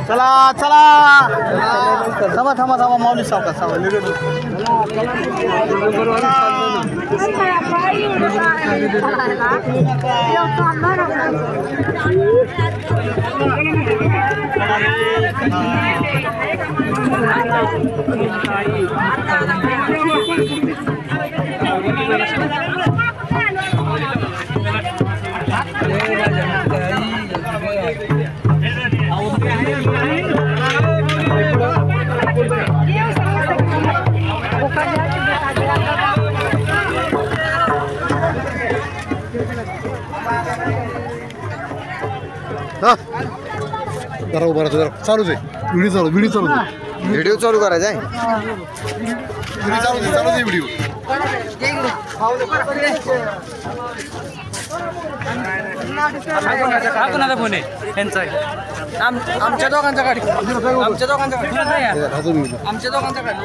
चला चला थांबा थांबा थांबा माऊली सावका जरा उभा राहतो, जरा चालूच आहे व्हिडिओ चालू करायचा आहे. चालू आहे व्हिडिओ. कोणाचा फोन आहे त्यांचा? आमच्या दोघांचा गाडी, आमच्या दोघांचा गाडी.